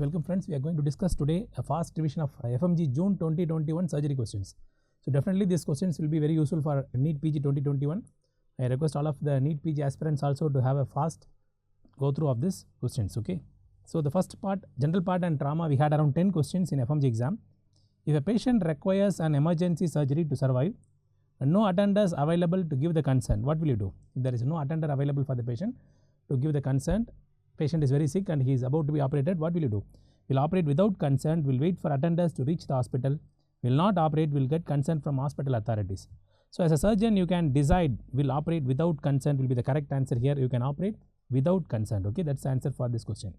So welcome friends, we are going to discuss today a fast revision of FMG June 2021 surgery questions. So definitely these questions will be very useful for NEET PG 2021. I request all of the NEET PG aspirants also to have a fast go through of these questions. Okay. So the first part, general part and trauma, we had around 10 questions in FMG exam. If a patient requires an emergency surgery to survive and no attenders available to give the consent, what will you do? If there is no attender available for the patient to give the consent, patient is very sick and he is about to be operated, what will you do? Will operate without consent, will wait for attenders to reach the hospital, will not operate, will get consent from hospital authorities. So as a surgeon you can decide will operate without consent will be the correct answer here. You can operate without consent. Okay, that's the answer for this question.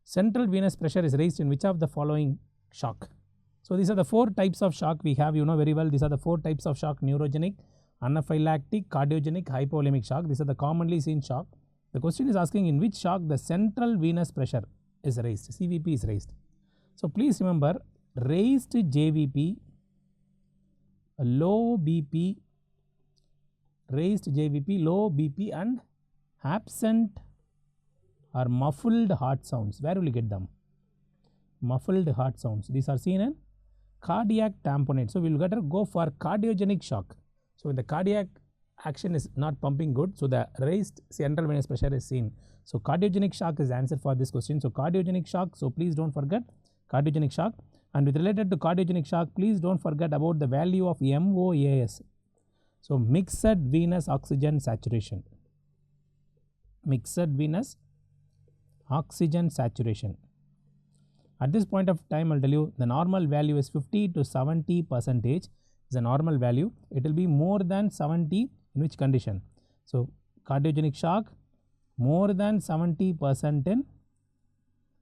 Central venous pressure is raised in which of the following shock? So these are the four types of shock we have, you know very well. These are the four types of shock: neurogenic, anaphylactic, cardiogenic, hypovolemic shock. These are the commonly seen shock. The question is asking in which shock the central venous pressure is raised, CVP is raised. So please remember, raised JVP, low BP, raised JVP, low BP and absent or muffled heart sounds. Where will you get them? Muffled heart sounds. These are seen in cardiac tamponade. So we will go for cardiogenic shock. So when the cardiac action is not pumping good, so the raised central venous pressure is seen. So cardiogenic shock is the answer for this question. So cardiogenic shock, so please don't forget cardiogenic shock. And with related to cardiogenic shock, please don't forget about the value of MOAS. So mixed venous oxygen saturation. Mixed venous oxygen saturation. At this point of time, I'll tell you the normal value is 50 to 70% is a normal value. It will be more than 70 in which condition? So cardiogenic shock more than 70% in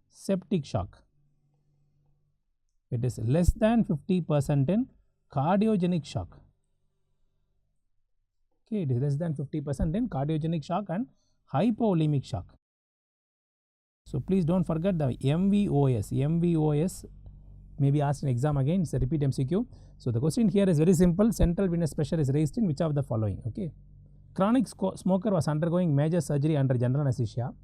septic shock. It is less than 50% in cardiogenic shock. Okay, it is less than 50% in cardiogenic shock and hypovolemic shock. So please don't forget the MVOS. MVOS may be asked in exam again. It's a repeat MCQ. So the question here is very simple. Central venous pressure is raised in which of the following? Okay. Chronic smoker was undergoing major surgery under general anesthesia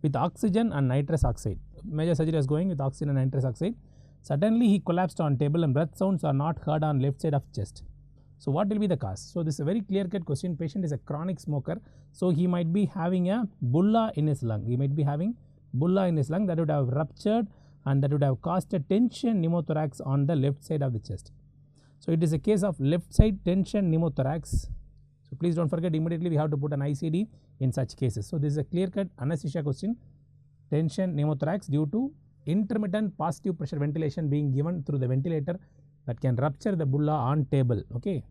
with oxygen and nitrous oxide. Major surgery was going with oxygen and nitrous oxide. Suddenly he collapsed on table and breath sounds are not heard on left side of chest. So what will be the cause? So this is a very clear cut question. Patient is a chronic smoker. So he might be having a bulla in his lung. He might be having bulla in his lung that would have ruptured and that would have caused a tension pneumothorax on the left side of the chest. So it is a case of left side tension pneumothorax. So please don't forget, immediately we have to put an ICD in such cases. So this is a clear cut anesthesia question. Tension pneumothorax due to intermittent positive pressure ventilation being given through the ventilator that can rupture the bulla on table. Okay.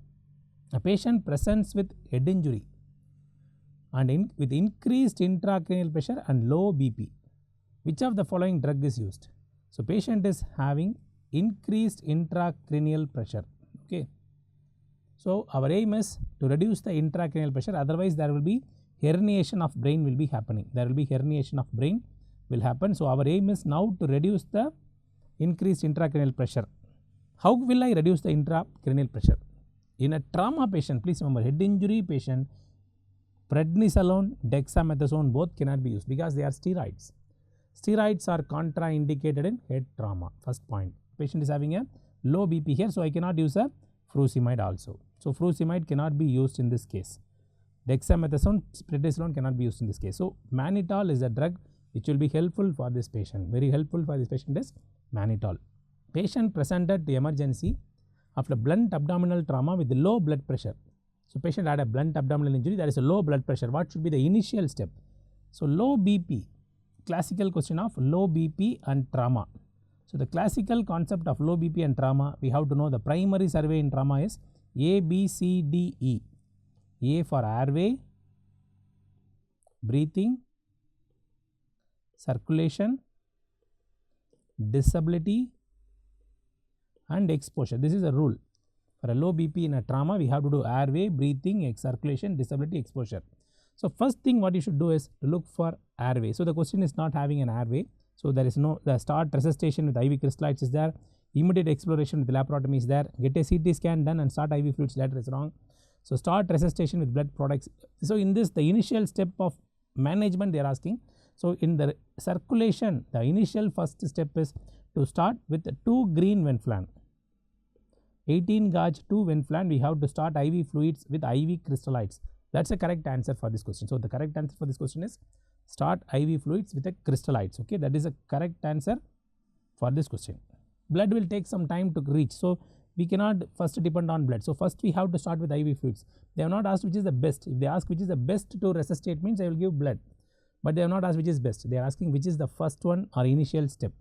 A patient presents with head injury and with increased intracranial pressure and low BP. Which of the following drug is used? So patient is having increased intracranial pressure. Okay. So our aim is to reduce the intracranial pressure, otherwise there will be herniation of brain will be happening. There will be herniation of brain will happen. So our aim is now to reduce the increased intracranial pressure. How will I reduce the intracranial pressure? In a trauma patient, please remember, head injury patient, prednisolone, dexamethasone both cannot be used because they are steroids. Steroids are contraindicated in head trauma. First point. Patient is having a low BP here, so I cannot use a furosemide also. So furosemide cannot be used in this case. Dexamethasone, prednisolone cannot be used in this case. So mannitol is a drug which will be helpful for this patient. Very helpful for this patient is mannitol. Patient presented to emergency after blunt abdominal trauma with low blood pressure. So patient had a blunt abdominal injury, there is a low blood pressure. What should be the initial step? So low BP, classical question of low BP and trauma. So the classical concept of low BP and trauma, we have to know the primary survey in trauma is A, B, C, D, E. A for airway, breathing, circulation, disability and exposure. This is a rule. For a low BP in a trauma, we have to do airway, breathing, circulation, disability, exposure. So first thing what you should do is to look for airway. So the question is not having an airway. So there is no, the start resuscitation with IV crystalloids is there, immediate exploration with laparotomy is there, get a CT scan done and start IV fluids later is wrong. So start resuscitation with blood products. So in this, the initial step of management they are asking. So in the circulation, the initial first step is to start with 2 green Venflan. 18 gauge 2 Venflan, we have to start IV fluids with IV crystalloids. That's the correct answer for this question. So the correct answer for this question is start IV fluids with the crystalloids. Okay, that is a correct answer for this question. Blood will take some time to reach, so we cannot first depend on blood. So first we have to start with IV fluids. They have not asked which is the best. If they ask which is the best to resuscitate, means I will give blood, but they have not asked which is best. They are asking which is the first one or initial step.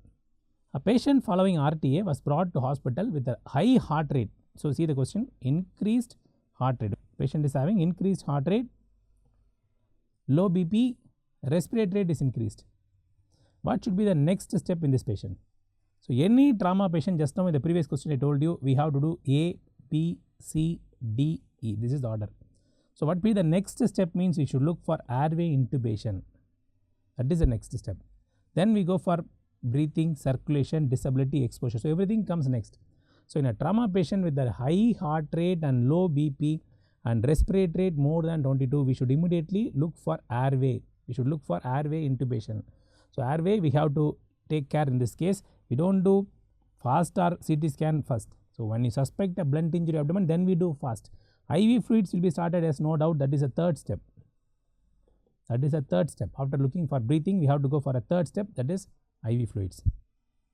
A patient following RTA was brought to hospital with a high heart rate. So see the question, increased heart rate. Patient is having increased heart rate, low BP, respiratory rate is increased. What should be the next step in this patient? So any trauma patient, just now in the previous question I told you, we have to do A, B, C, D, E. This is the order. So what be the next step means we should look for airway intubation. That is the next step. Then we go for breathing, circulation, disability, exposure. So everything comes next. So in a trauma patient with a high heart rate and low BP and respiratory rate more than 22, we should immediately look for airway. We should look for airway intubation. So airway we have to take care in this case. We don't do fast or CT scan first. So when you suspect a blunt injury abdomen, then we do fast. IV fluids will be started as no doubt. That is a third step. That is a third step. After looking for breathing, we have to go for a third step, that is IV fluids.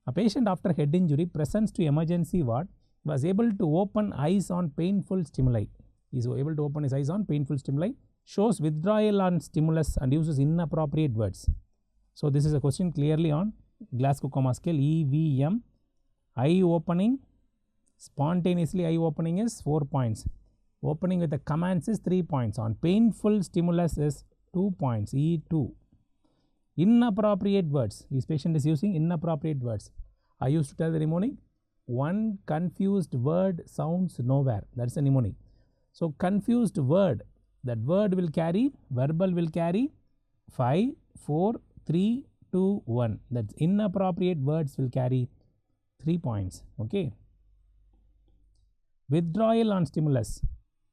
A patient after head injury presents to emergency ward was able to open eyes on painful stimuli. He is able to open his eyes on painful stimuli, shows withdrawal on stimulus and uses inappropriate words. So this is a question clearly on Glasgow Coma Scale, EVM. Eye opening, spontaneously eye opening is 4 points. Opening with the commands is 3 points. On painful stimulus is 2 points, E2. Inappropriate words, this patient is using inappropriate words. I used to tell the mnemonic, one confused word sounds nowhere. That's the mnemonic. So confused word, that word will carry, verbal will carry 5, 4, 3, 2, 1. That's inappropriate words will carry 3 points. Okay. Withdrawal on stimulus.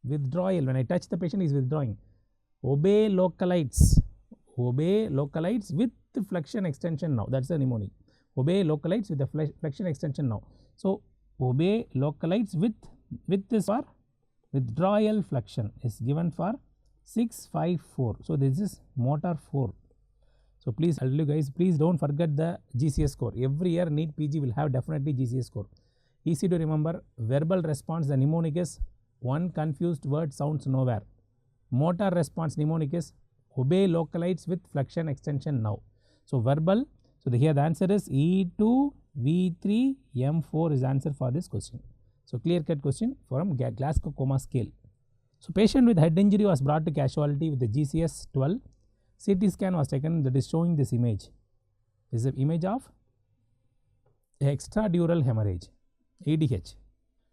Withdrawal, when I touch the patient, is withdrawing. Obey localites. Obey localites with flexion extension now. That's the mnemonic. Obey localites with the flexion extension now. So obey localites with this for withdrawal flexion is given for 6, 5, 4. So this is motor 4. So please, I'll tell you guys, please don't forget the GCS score. Every year NEET PG will have definitely GCS score. Easy to remember. Verbal response, the mnemonic is one confused word sounds nowhere. Motor response mnemonic is obey localites with flexion extension now. So verbal, so here the answer is E2, V3, M4 is answer for this question. So clear cut question from Glasgow Coma Scale. So patient with head injury was brought to casualty with the GCS 12. CT scan was taken, that is showing this image. This is the image of extradural hemorrhage, EDH.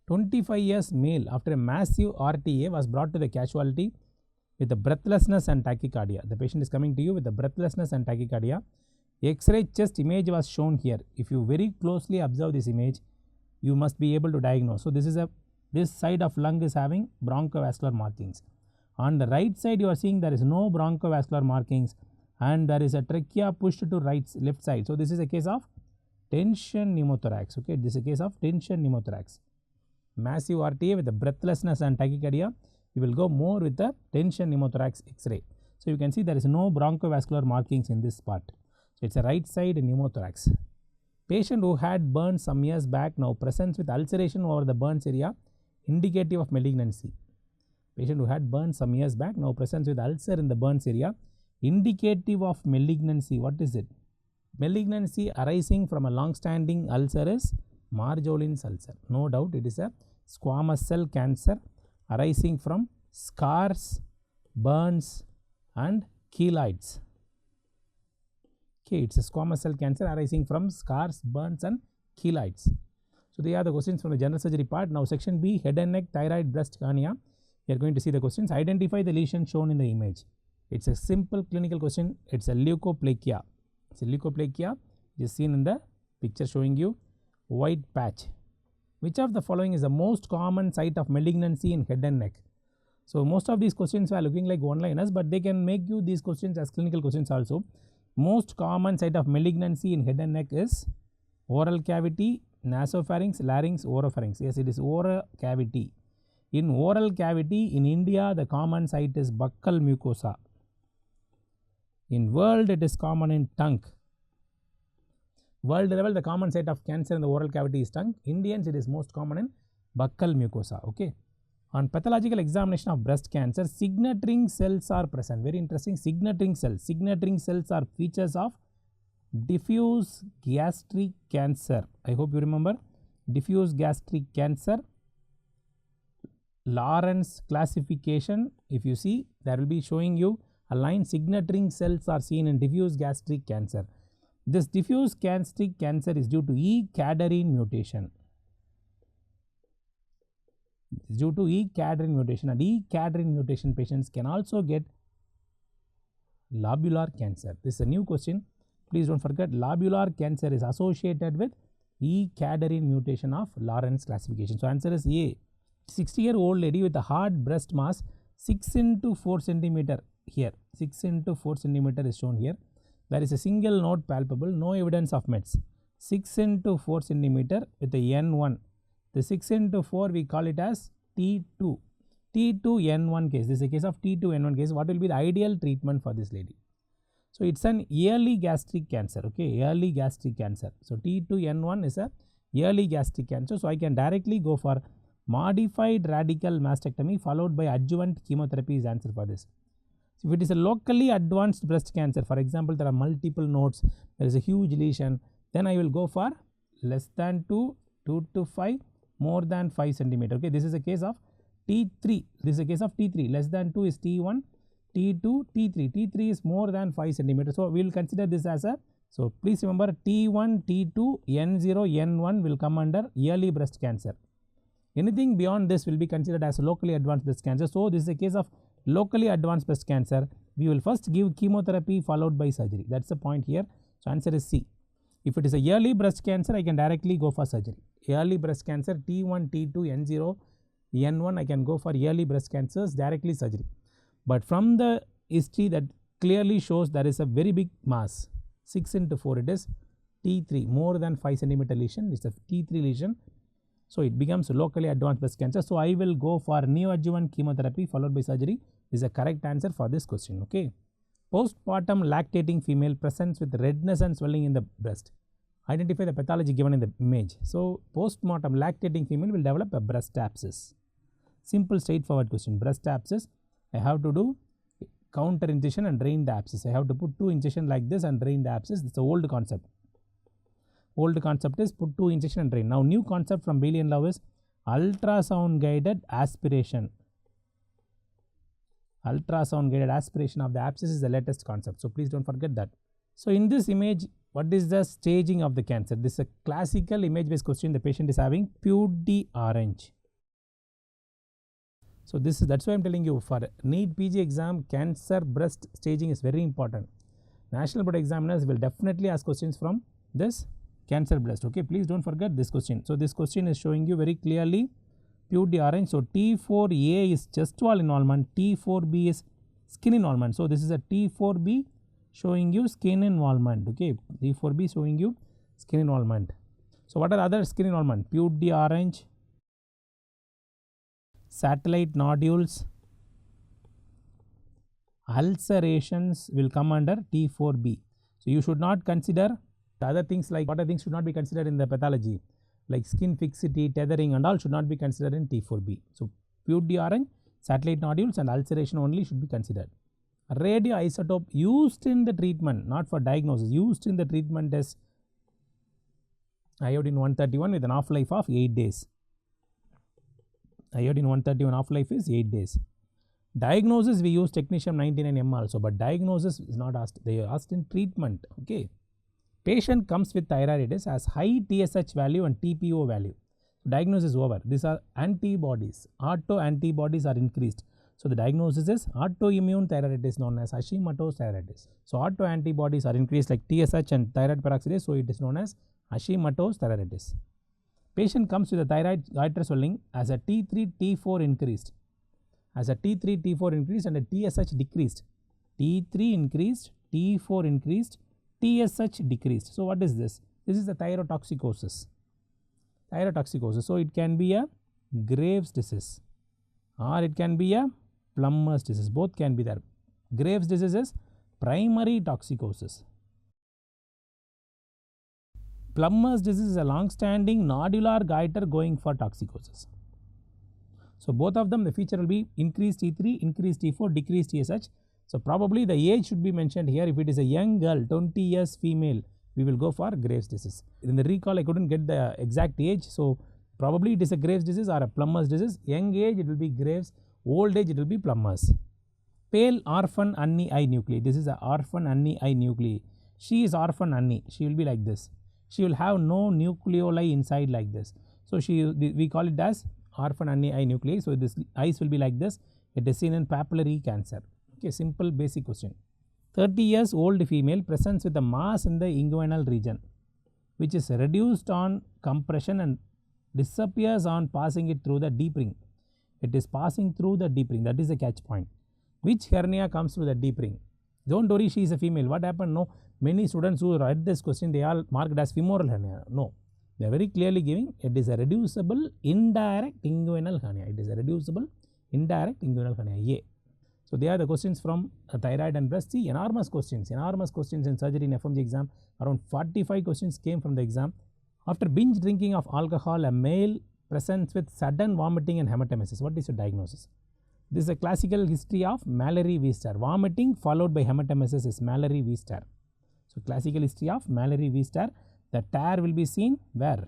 25 years male after a massive RTA was brought to the casualty with the breathlessness and tachycardia. The patient is coming to you with the breathlessness and tachycardia. X-ray chest image was shown here. If you very closely observe this image, you must be able to diagnose. So this side of lung is having bronchovascular markings. On the right side, you are seeing there is no bronchovascular markings and there is a trachea pushed to left side. So this is a case of tension pneumothorax. Okay, this is a case of tension pneumothorax. Massive RTA with the breathlessness and tachycardia. We will go more with the tension pneumothorax X-ray. So you can see there is no bronchovascular markings in this part. So it's a right side pneumothorax. Patient who had burns some years back now presents with ulceration over the burns area, indicative of malignancy. Patient who had burns some years back now presents with ulcer in the burns area, indicative of malignancy. What is it? Malignancy arising from a long-standing ulcer is Marjolin's ulcer. No doubt it is a squamous cell cancer arising from scars, burns and keloids. Okay, it's a squamous cell cancer arising from scars, burns and keloids. So they are the questions from the general surgery part. Now section B, head and neck, thyroid, breast, hernia. We are going to see the questions. Identify the lesion shown in the image. It's a simple clinical question. It's a leukoplakia. It's a leukoplakia. It is seen in the picture showing you white patch. Which of the following is the most common site of malignancy in head and neck? So most of these questions are looking like one-liners, but they can make you these questions as clinical questions also. Most common site of malignancy in head and neck is oral cavity, nasopharynx, larynx, oropharynx. Yes, it is oral cavity. In oral cavity in India, the common site is buccal mucosa. In world, it is common in tongue. World level, the common site of cancer in the oral cavity is tongue. Indians, it is most common in buccal mucosa. Okay. On pathological examination of breast cancer, signet ring cells are present. Very interesting. Signet ring cells. Signet ring cells are features of diffuse gastric cancer. I hope you remember. Diffuse gastric cancer. Lawrence classification. If you see, that will be showing you a line. Signet ring cells are seen in diffuse gastric cancer. This diffuse gastric cancer is due to E. cadherin mutation. Due to E. cadherin mutation, and E. cadherin mutation patients can also get lobular cancer. This is a new question. Please don't forget, lobular cancer is associated with E. cadherin mutation of Lawrence classification. So answer is A. 60-year-old lady with a hard breast mass 6 into 4 centimeter here. 6 into 4 centimeter is shown here. There is a single node palpable, no evidence of METs. 6 into 4 centimeter with a N1. The 6 into 4 we call it as T2. T2N1 case. This is a case of T2N1 case. What will be the ideal treatment for this lady? So it's an early gastric cancer. Okay, early gastric cancer. So T2N1 is a early gastric cancer. So I can directly go for modified radical mastectomy followed by adjuvant chemotherapy is answer for this. So if it is a locally advanced breast cancer, for example, there are multiple nodes, there is a huge lesion, then I will go for less than 2, 2 to 5, more than 5 centimeter. Okay, this is a case of T3. This is a case of T3. Less than 2 is T1, T2, T3. T3 is more than 5 centimeter. So we will consider this as a. So please remember T1, T2, N0, N1 will come under early breast cancer. Anything beyond this will be considered as locally advanced breast cancer. So this is a case of locally advanced breast cancer. We will first give chemotherapy followed by surgery. That's the point here. So answer is C. If it is a early breast cancer, I can directly go for surgery. Early breast cancer, T1, T2, N0, N1, I can go for early breast cancers directly surgery. But from the history that clearly shows there is a very big mass, 6 into 4, it is T3, more than 5 centimeter lesion, it's a T3 lesion. So it becomes locally advanced breast cancer. So I will go for neoadjuvant chemotherapy followed by surgery is a correct answer for this question. Okay. Postpartum lactating female presents with redness and swelling in the breast. Identify the pathology given in the image. So postmortem lactating female will develop a breast abscess. Simple straightforward question. Breast abscess, I have to do counter incision and drain the abscess. I have to put 2 incision like this and drain the abscess. It's an old concept. Old concept is put 2 incision and drain. Now new concept from Bailey and Love is ultrasound guided aspiration. Ultrasound guided aspiration of the abscess is the latest concept. So please don't forget that. So in this image, what is the staging of the cancer? This is a classical image based question. The patient is having Peute d'Orange. So that's why I'm telling you, for NEET PG exam, cancer breast staging is very important. National Board examiners will definitely ask questions from this cancer breast. Okay, please don't forget this question. So this question is showing you very clearly Peute d'Orange. So T4A is chest wall involvement, T4B is skin involvement. So this is a T4B showing you skin involvement. Okay, T4B showing you skin involvement. So what are other skin involvement? Peute d'Orange, satellite nodules, ulcerations will come under T4B. So you should not consider the other things, like what other things should not be considered in the pathology, like skin fixity, tethering and all should not be considered in T4B. So Peute d'Orange, satellite nodules and ulceration only should be considered. Radioisotope used in the treatment, not for diagnosis, used in the treatment is iodine-131 with an half-life of 8 days. Iodine-131 half-life is 8 days. Diagnosis we use technetium-99m also, but diagnosis is not asked. They are asked in treatment. Okay. Patient comes with thyroiditis, has high TSH value and TPO value. Diagnosis is over. These are antibodies. Autoantibodies are increased. So the diagnosis is autoimmune thyroiditis known as Hashimoto's thyroiditis. So autoantibodies are increased like TSH and thyroid peroxidase. So it is known as Hashimoto's thyroiditis. Patient comes with a thyroid goiter swelling as a T3, T4 increased. As a T3, T4 increased and a TSH decreased. T3 increased, T4 increased, TSH decreased. So what is this? This is the thyrotoxicosis. Thyrotoxicosis. So it can be a Graves' disease or it can be a Plummer's disease. Both can be there. Graves' disease is primary toxicosis. Plummer's disease is a long-standing nodular goiter going for toxicosis. So both of them, the feature will be increased T3, increased T4, decreased TSH. So probably the age should be mentioned here. If it is a young girl, 20 years female, we will go for Graves' disease. In the recall, I couldn't get the exact age. So probably it is a Graves' disease or a Plummer's disease. Young age, it will be Graves. Old age, it will be Plummer's. Pale orphan Annie I nuclei. This is a orphan Annie I nuclei. She is orphan Annie. She will be like this. She will have no nucleoli inside like this. So we call it as orphan Annie I nuclei. So this eyes will be like this. It is seen in papillary cancer. Okay, simple basic question. 30 years old female presents with a mass in the inguinal region, which is reduced on compression and disappears on passing it through the deep ring. It is passing through the deep ring. That is the catch point. Which hernia comes through the deep ring? Don't worry, she is a female. What happened? No. Many students who write this question, they all marked as femoral hernia. No. They are very clearly giving it is a reducible indirect inguinal hernia. It is a reducible indirect inguinal hernia. A. So they are the questions from thyroid and breast. See, enormous questions in surgery in FMG exam. Around 45 questions came from the exam. After binge drinking of alcohol, a male presents with sudden vomiting and hematemesis. What is your diagnosis? This is a classical history of Mallory-Weister. Vomiting followed by hematemesis is Mallory-Weister. So classical history of Mallory-Weister. The tear will be seen where?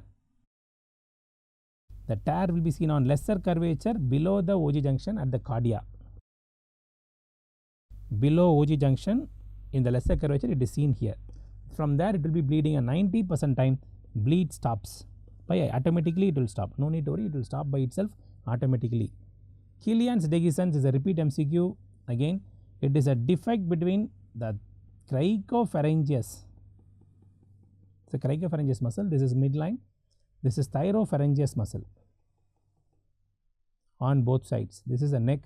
The tear will be seen on lesser curvature below the OG junction at the cardia. Below OG junction in the lesser curvature, it is seen here. From there it will be bleeding, and 90% time bleed stops. By automatically it will stop. No need to worry, it will stop by itself automatically. Killian's dehiscence is a repeat MCQ. Again, it is a defect between the cricopharyngeus. It's a cricopharyngeus muscle. This is midline. This is thyropharyngeus muscle on both sides. This is a neck.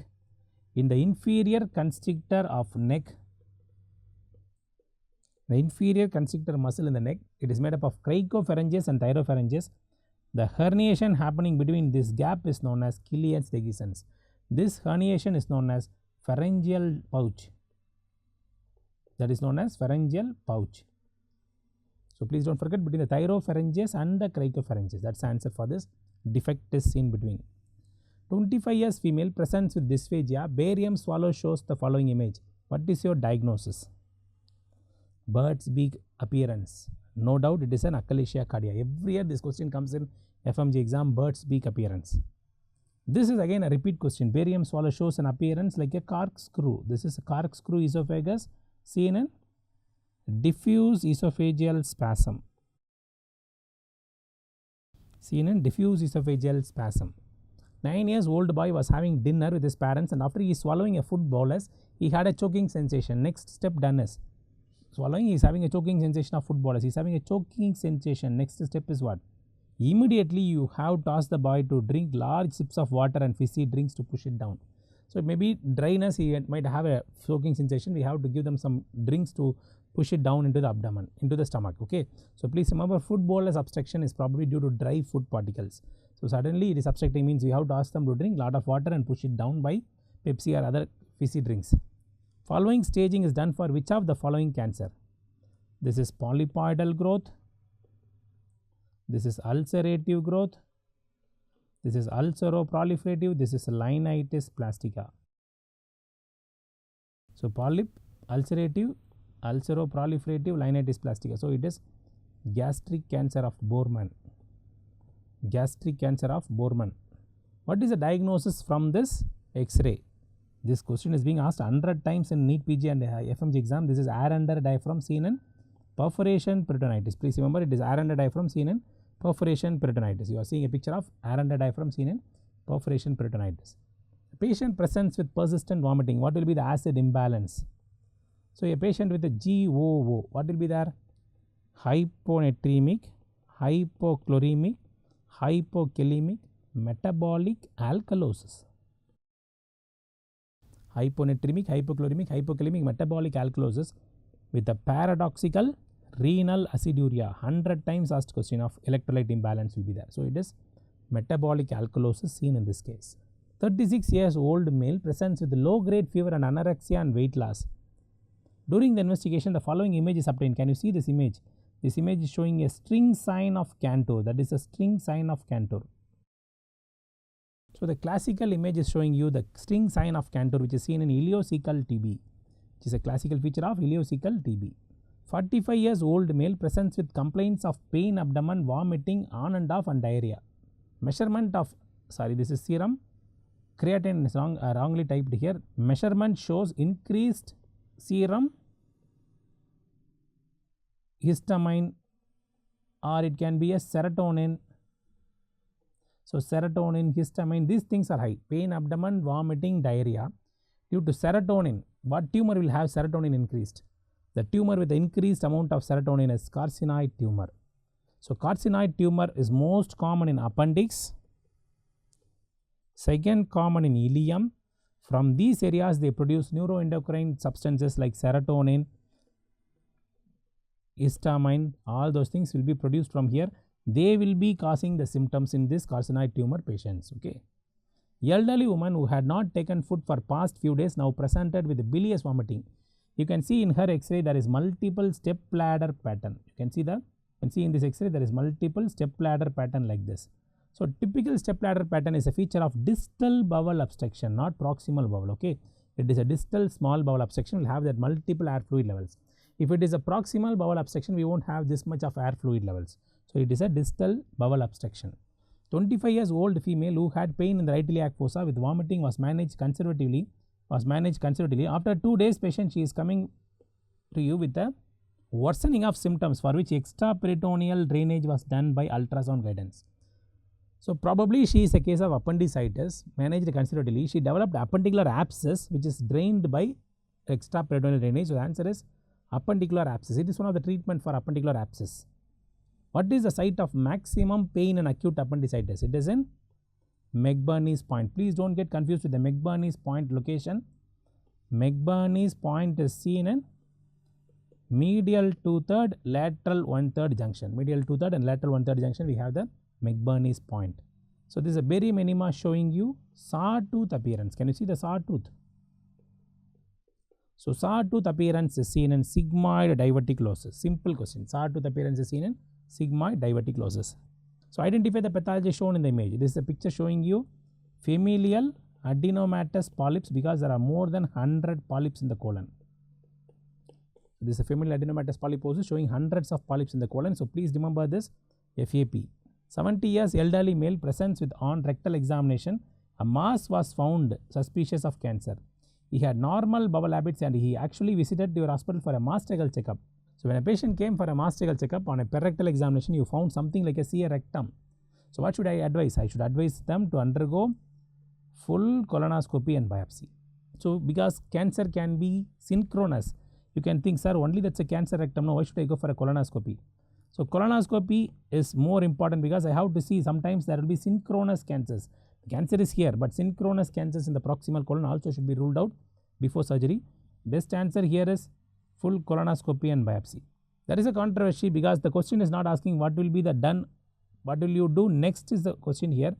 In the inferior constrictor of neck, the inferior constrictor muscle in the neck, it is made up of cricopharyngeus and thyropharyngeus. The herniation happening between this gap is known as Killian's dehiscence. This herniation is known as pharyngeal pouch. That is known as pharyngeal pouch. So please don't forget between the thyropharyngeus and the cricopharyngeus. That's the answer for this. Defect is seen between. 25 years female presents with dysphagia. Barium swallow shows the following image. What is your diagnosis? Bird's beak appearance. No doubt it is an achalasia cardia. Every year this question comes in FMG exam, bird's beak appearance. This is again a repeat question. Barium swallow shows an appearance like a corkscrew. This is a corkscrew esophagus seen in diffuse esophageal spasm. Seen in diffuse esophageal spasm. 9 years old boy was having dinner with his parents, and after he is swallowing a food bolus, he had a choking sensation. Next step done is swallowing, he is having a choking sensation of food bolus. He is having a choking sensation. Next step is what? Immediately you have to ask the boy to drink large sips of water and fizzy drinks to push it down. So maybe dryness, he might have a choking sensation. We have to give them some drinks to push it down into the abdomen, into the stomach. Okay. So please remember, food bolus obstruction is probably due to dry food particles. So suddenly it is obstructing, means we have to ask them to drink a lot of water and push it down by Pepsi or other fizzy drinks. Following staging is done for which of the following cancer? This is polypoidal growth. This is ulcerative growth. This is ulceroproliferative. This is linitis plastica. So polyp, ulcerative, ulceroproliferative, linitis plastica. So it is gastric cancer of Bohrmann. Gastric cancer of Bohrmann. What is the diagnosis from this X-ray? This question is being asked 100 times in NEET PG and FMG exam. This is air under diaphragm seen in perforation peritonitis. Please remember, it is air under diaphragm seen in perforation peritonitis. You are seeing a picture of air under diaphragm seen in perforation peritonitis. The patient presents with persistent vomiting. What will be the acid imbalance? So a patient with a GOO, what will be there? Hyponatremic, hypochloremic, hypokalemic, metabolic alkalosis. Hyponatremic, hypochloremic, hypokalemic, metabolic alkalosis with a paradoxical renal aciduria, 100 times asked question of electrolyte imbalance will be there. So it is metabolic alkalosis seen in this case. 36 years old male presents with low grade fever and anorexia and weight loss. During the investigation, the following image is obtained. Can you see this image? This image is showing a string sign of Cantor. That is a string sign of Cantor. So the classical image is showing you the string sign of Cantor, which is seen in ileocecal TB, which is a classical feature of ileocecal TB. 45 years old male presents with complaints of pain, abdomen, vomiting, on and off, and diarrhea. Measurement of, this is serum creatinine is wrongly typed here. Measurement shows increased serum histamine, or it can be a serotonin. So serotonin, histamine, these things are high. Pain, abdomen, vomiting, diarrhea. Due to serotonin, what tumor will have serotonin increased? The tumor with the increased amount of serotonin is carcinoid tumor. So carcinoid tumor is most common in appendix, second common in ileum. From these areas they produce neuroendocrine substances like serotonin, histamine, all those things will be produced from here. They will be causing the symptoms in this carcinoid tumor patients. Okay. Elderly woman who had not taken food for past few days now presented with bilious vomiting. You can see in her X-ray there is multiple step ladder pattern. You can see in this X-ray there is multiple step ladder pattern like this. So typical step ladder pattern is a feature of distal bowel obstruction, not proximal bowel. Okay, it is a distal small bowel obstruction will have that multiple air fluid levels. If it is a proximal bowel obstruction, we won't have this much of air fluid levels. So it is a distal bowel obstruction. 25 years old female who had pain in the right iliac fossa with vomiting was managed conservatively. After 2 days patient, she is coming to you with a worsening of symptoms for which extraperitoneal drainage was done by ultrasound guidance. So probably she is a case of appendicitis managed conservatively. She developed appendicular abscess which is drained by extraperitoneal drainage. So the answer is appendicular abscess. It is one of the treatment for appendicular abscess. What is the site of maximum pain in acute appendicitis? It is in McBurney's point. Please don't get confused with the McBurney's point location. McBurney's point is seen in medial 2/3, lateral 1/3 junction. Medial 2/3 and lateral 1/3 junction we have the McBurney's point. So this is a barium enema showing you sawtooth appearance. Can you see the sawtooth? So sawtooth appearance is seen in sigmoid diverticulosis. Simple question. Sawtooth appearance is seen in sigmoid diverticulosis. So identify the pathology shown in the image. This is a picture showing you familial adenomatous polyps because there are more than 100 polyps in the colon. This is a familial adenomatous polyposis showing hundreds of polyps in the colon. So please remember this FAP. 70 years elderly male presents with on rectal examination. A mass was found suspicious of cancer. He had normal bowel habits and he actually visited your hospital for a mastectomy checkup. So when a patient came for a mastectomy checkup, on a perectal examination you found something like a cea rectum. So what should I advise? I should advise them to undergo full colonoscopy and biopsy. So because cancer can be synchronous, you can think, sir, only that's a cancer rectum, no, why should I go for a colonoscopy? So colonoscopy is more important because I have to see sometimes there will be synchronous cancers. The cancer is here, but synchronous cancers in the proximal colon also should be ruled out before surgery. Best answer here is full colonoscopy and biopsy. There is a controversy because the question is not asking what will be the done, what will you do next is the question here.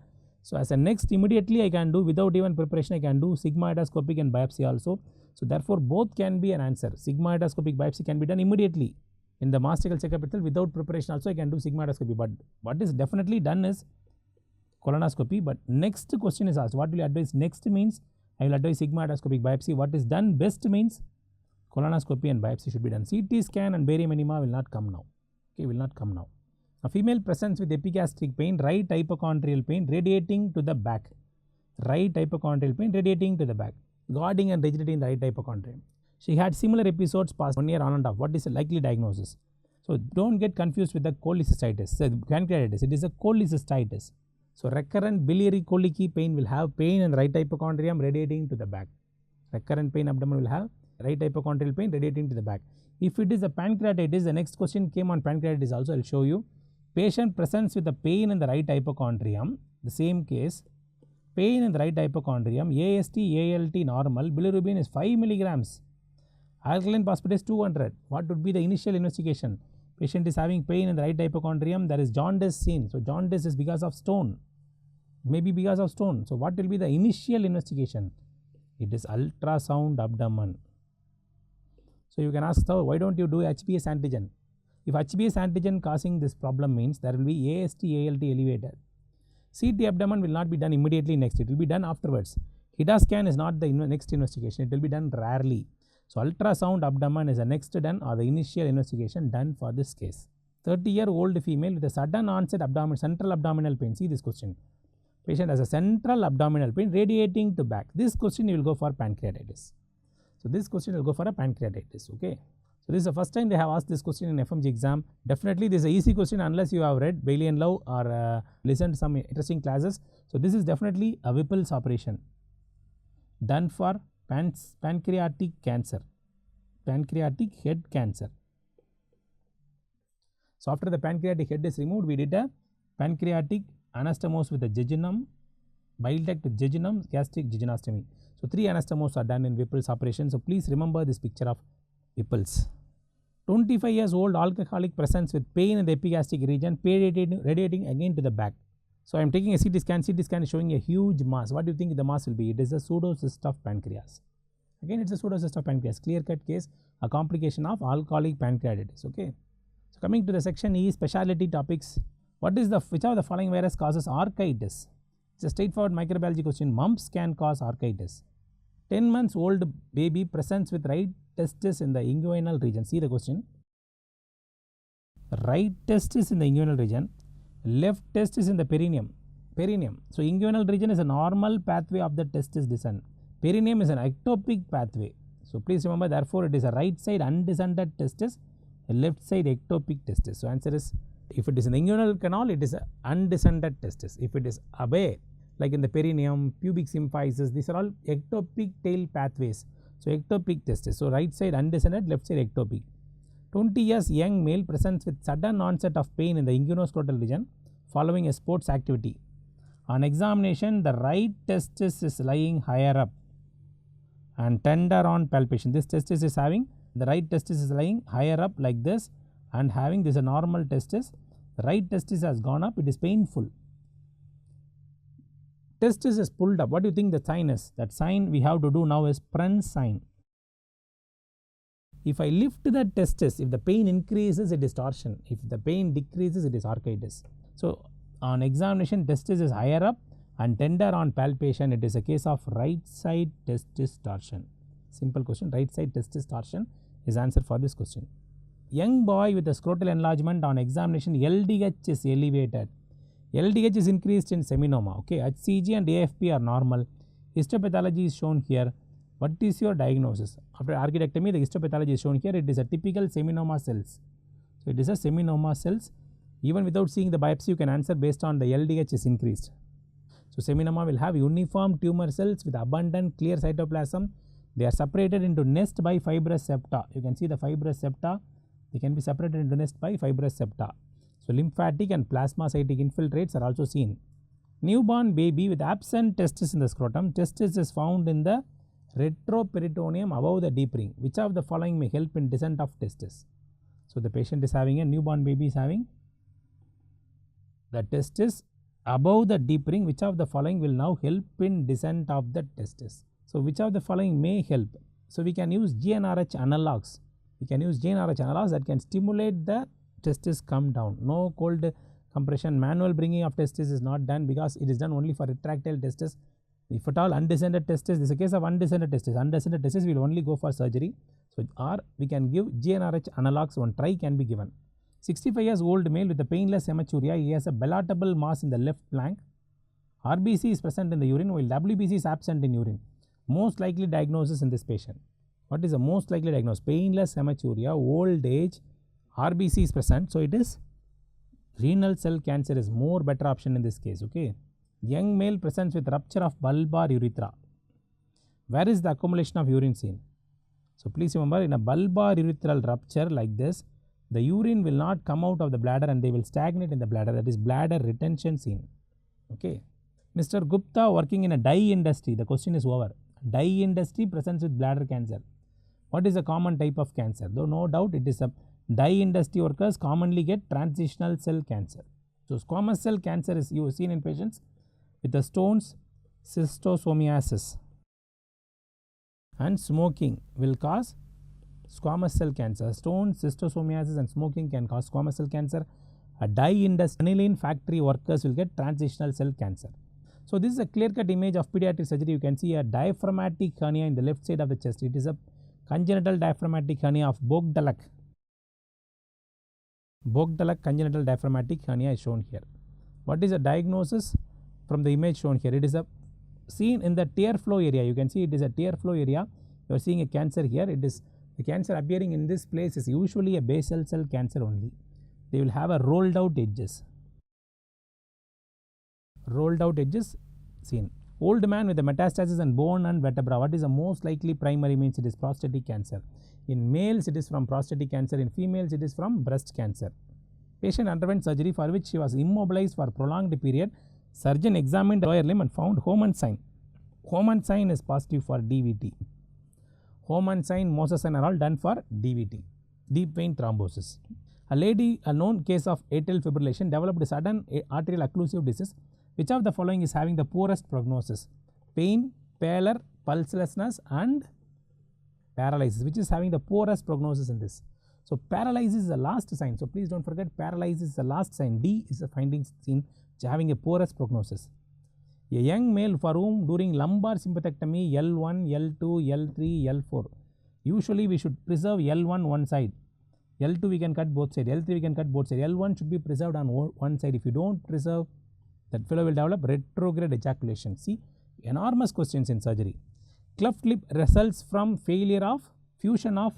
So as a next immediately I can do without even preparation I can do sigmoidoscopic and biopsy also. So therefore both can be an answer. Sigmoidoscopic biopsy can be done immediately in the mastectomy checkup itself without preparation also I can do sigmoidoscopy, but what is definitely done is colonoscopy. But next question is asked, what will you advise next means I will advise sigmoidoscopic biopsy. What is done best means colonoscopy and biopsy should be done. CT scan and barium enema will not come now. Okay, will not come now. A female presents with epigastric pain, right hypochondrial pain radiating to the back. Right hypochondrial pain radiating to the back. Guarding and rigidity in the right hypochondrium. She had similar episodes past 1 year on and off. What is the likely diagnosis? So don't get confused with the cholecystitis, pancreatitis. It is a cholecystitis. So recurrent biliary colicky pain will have pain in the right hypochondrium radiating to the back. Recurrent pain abdomen will have right hypochondrial pain radiating to the back. If it is a pancreatitis, the next question came on pancreatitis also. I will show you. Patient presents with a pain in the right hypochondrium. The same case. Pain in the right hypochondrium. AST, ALT normal. Bilirubin is 5 milligrams. Alkaline phosphatase 200. What would be the initial investigation? Patient is having pain in the right hypochondrium. There is jaundice seen. So jaundice is because of stone. Maybe because of stone. So what will be the initial investigation? It is ultrasound abdomen. So you can ask, so why don't you do HBS antigen? If HBS antigen causing this problem means there will be AST, ALT elevated. CT abdomen will not be done immediately next. It will be done afterwards. HIDA scan is not the next investigation. It will be done rarely. So ultrasound abdomen is the next done or the initial investigation done for this case. 30-year-old female with a sudden onset central abdominal pain. See this question. Patient has a central abdominal pain radiating to back. This question you will go for pancreatitis. So this question will go for a pancreatitis. Okay. So this is the first time they have asked this question in FMG exam. Definitely this is an easy question unless you have read Bailey and Love or listened to some interesting classes. So this is definitely a Whipple's operation done for pancreatic cancer, pancreatic head cancer. So after the pancreatic head is removed, we did a pancreatic anastomose with a jejunum, bile duct with jejunum, gastric jejunostomy. So 3 anastomoses are done in Whipple's operation. So please remember this picture of Whipple's. 25 years old alcoholic presents with pain in the epigastric region, radiating again to the back. So I am taking a CT scan. CT scan is showing a huge mass. What do you think the mass will be? It is a pseudocyst of pancreas. Again, it's a pseudocyst of pancreas. Clear-cut case, a complication of alcoholic pancreatitis. Okay. So coming to the section E, specialty topics. Which of the following virus causes architis? It's a straightforward microbiology question. Mumps can cause architis. 10 months old baby presents with right testis in the inguinal region. See the question. Right testis in the inguinal region. Left testis in the perineum. So inguinal region is a normal pathway of the testis descent. Perineum is an ectopic pathway. So please remember, therefore it is a right side undescended testis, a left side ectopic testis. So answer is, if it is in the inguinal canal, it is an undescended testis. If it is away, like in the perineum, pubic symphysis, these are all ectopic tail pathways. So ectopic testis. So right side undescended, left side ectopic. 20 years young male presents with sudden onset of pain in the inguinoscrotal region following a sports activity. On examination, the right testis is lying higher up and tender on palpation. This testis is having, the right testis is lying higher up like this and having this a normal testis. The right testis has gone up, it is painful. Testis is pulled up. What do you think the sign is? That sign we have to do now is Prenz sign. If I lift the testis, if the pain increases, it is torsion. If the pain decreases, it is architis. So on examination, testis is higher up and tender on palpation. It is a case of right side testis torsion. Simple question. Right side testis torsion is answer for this question. Young boy with a scrotal enlargement on examination, LDH is elevated. LDH is increased in seminoma. Okay, HCG and AFP are normal. Histopathology is shown here. What is your diagnosis? After architectomy, the histopathology is shown here. It is a typical seminoma cells. So it is a seminoma cells. Even without seeing the biopsy, you can answer based on the LDH is increased. So seminoma will have uniform tumor cells with abundant clear cytoplasm. They are separated into nest by fibrous septa. You can see the fibrous septa. They can be separated into nest by fibrous septa. So lymphatic and plasmacytic infiltrates are also seen. Newborn baby with absent testis in the scrotum. Testis is found in the retroperitoneum above the deep ring. Which of the following may help in descent of testis? So the patient is having a newborn baby is having the testis above the deep ring. Which of the following will now help in descent of the testis? So which of the following may help? So we can use GnRH analogs. We can use GnRH analogs that can stimulate the testis come down. No cold compression, manual bringing of testis is not done because it is done only for retractile testis. If at all undescended testis, this is a case of undescended testis. Undescended testis will only go for surgery. So or we can give GnRH analogs, one try can be given. 65 years old male with a painless hematuria, he has a palatable mass in the left flank. RBC is present in the urine while WBC is absent in urine. Most likely diagnosis in this patient. What is the most likely diagnosis? Painless hematuria, old age, RBC is present. So it is renal cell cancer is more better option in this case. Okay. Young male presents with rupture of bulbar urethra. Where is the accumulation of urine seen? So please remember, in a bulbar urethral rupture like this, the urine will not come out of the bladder and they will stagnate in the bladder. That is bladder retention seen. Okay. Mr. Gupta working in a dye industry. The question is over. Dye industry presents with bladder cancer. What is a common type of cancer? Though no doubt it is a dye industry workers commonly get transitional cell cancer. So, squamous cell cancer is you seen in patients with the stones, schistosomiasis, and smoking will cause squamous cell cancer. Stones, schistosomiasis and smoking can cause squamous cell cancer. A dye industry, aniline factory workers will get transitional cell cancer. So, this is a clear-cut image of pediatric surgery. You can see a diaphragmatic hernia in the left side of the chest. It is a congenital diaphragmatic hernia of Bogdalak. Bogdalak congenital diaphragmatic hernia is shown here. What is the diagnosis from the image shown here? It is a seen in the tear flow area. You can see it is a tear flow area. You are seeing a cancer here. It is the cancer appearing in this place is usually a basal cell cancer only. They will have a rolled out edges. Rolled out edges seen. Old man with the metastasis and bone and vertebra. What is the most likely primary means? It is prostatic cancer. In males it is from prostatic cancer. In females it is from breast cancer. Patient underwent surgery for which she was immobilized for prolonged period. Surgeon examined the lower limb and found Homan sign. Homan sign is positive for DVT. Homan sign, Moses sign are all done for DVT, deep vein thrombosis. A lady, a known case of atrial fibrillation, developed sudden arterial occlusive disease. Which of the following is having the poorest prognosis? Pain, pallor, pulselessness and paralysis. Which is having the poorest prognosis in this? So, paralysis is the last sign. So, please do not forget paralysis is the last sign. D is the finding seen having a poorest prognosis. A young male for whom during lumbar sympathectomy L1, L2, L3, L4. Usually we should preserve L1 one side. L2 we can cut both sides. L3 we can cut both sides. L1 should be preserved on one side. If you do not preserve, that fellow will develop retrograde ejaculation. See, enormous questions in surgery. Cleft lip results from failure of fusion of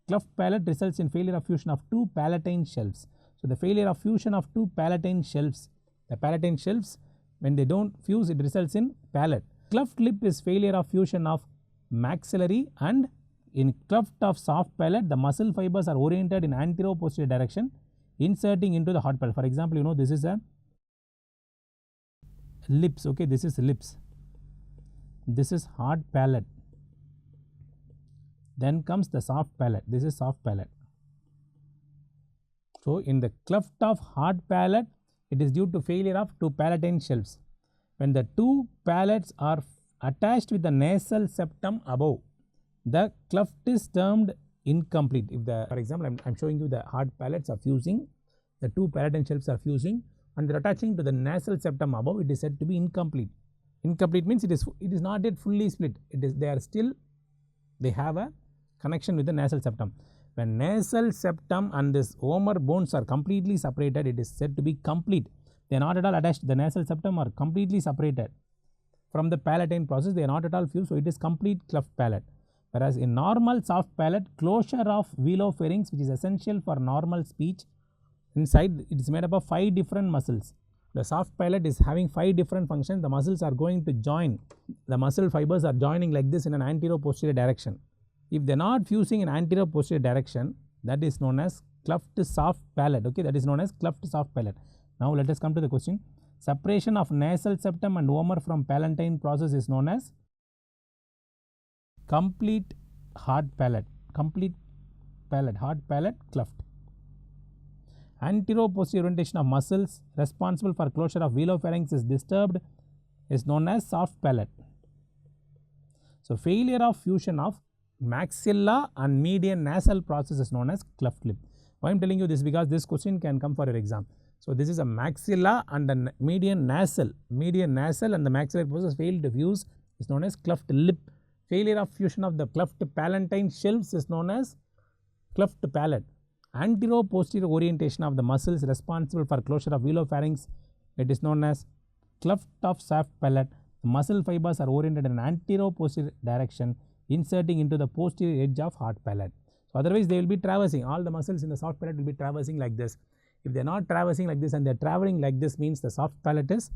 cleft palate results in failure of fusion of two palatine shelves. So, the failure of fusion of two palatine shelves, the palatine shelves when they do not fuse it results in palate. Cleft lip is failure of fusion of maxillary, and in cleft of soft palate the muscle fibers are oriented in antero-posterior direction inserting into the hard palate. For example, you know this is a lips, okay, this is lips, this is hard palate, then comes the soft palate, this is soft palate. So, in the cleft of hard palate it is due to failure of two palatine shelves. When the two palates are attached with the nasal septum above, the cleft is termed incomplete. If the, for example, I am showing you the hard palates are fusing, the two palatine shelves are fusing and they are attaching to the nasal septum above, it is said to be incomplete. Incomplete means it is not yet fully split, it is they have a connection with the nasal septum. When nasal septum and this vomer bones are completely separated, it is said to be complete. They are not at all attached. The nasal septum are completely separated from the palatine process. They are not at all fused. So, it is complete cleft palate. Whereas in normal soft palate, closure of velopharynx, which is essential for normal speech, inside it is made up of 5 different muscles. The soft palate is having 5 different functions. The muscles are going to join. The muscle fibers are joining like this in an antero-posterior direction. If they are not fusing in antero-posterior direction, that is known as cleft soft palate. Okay, that is known as cleft soft palate. Now, let us come to the question. Separation of nasal septum and vomer from palatine process is known as complete hard palate. Complete palate, hard palate, cleft. Antero-posterior orientation of muscles responsible for closure of velopharynx is disturbed is known as soft palate. So, failure of fusion of maxilla and median nasal process is known as cleft lip. Why I am telling you this? Because this question can come for your exam. So, this is a maxilla and the median nasal and the maxillary process failed to fuse is known as cleft lip. Failure of fusion of the cleft palatine shelves is known as cleft palate. Antero-posterior orientation of the muscles responsible for closure of velopharynx, it is known as cleft of soft palate. The muscle fibers are oriented in an antero-posterior direction inserting into the posterior edge of hard palate. So, otherwise they will be traversing, all the muscles in the soft palate will be traversing like this. If they are not traversing like this and they are traveling like this, means the soft palate is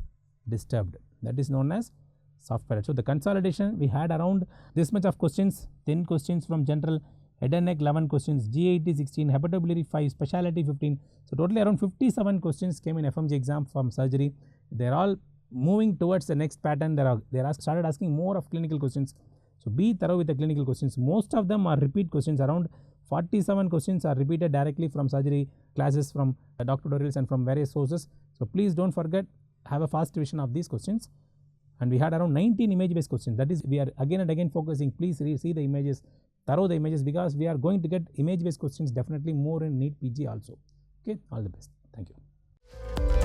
disturbed, that is known as soft palate. So, the consolidation we had around this much of questions, 10 questions from general, head and neck 11 questions, GIT 16, hepatobiliary 5, specialty 15. So, totally around 57 questions came in FMG exam from surgery. They are all moving towards the next pattern. They are started asking more of clinical questions. So be thorough with the clinical questions. Most of them are repeat questions. Around 47 questions are repeated directly from surgery classes, from Dr. tutorials and from various sources. So please don't forget, have a fast revision of these questions. And we had around 19 image based questions. That is, we are again and again focusing, please see the images, thorough the images, because we are going to get image based questions definitely more in NEET PG also. Okay, all the best. Thank you.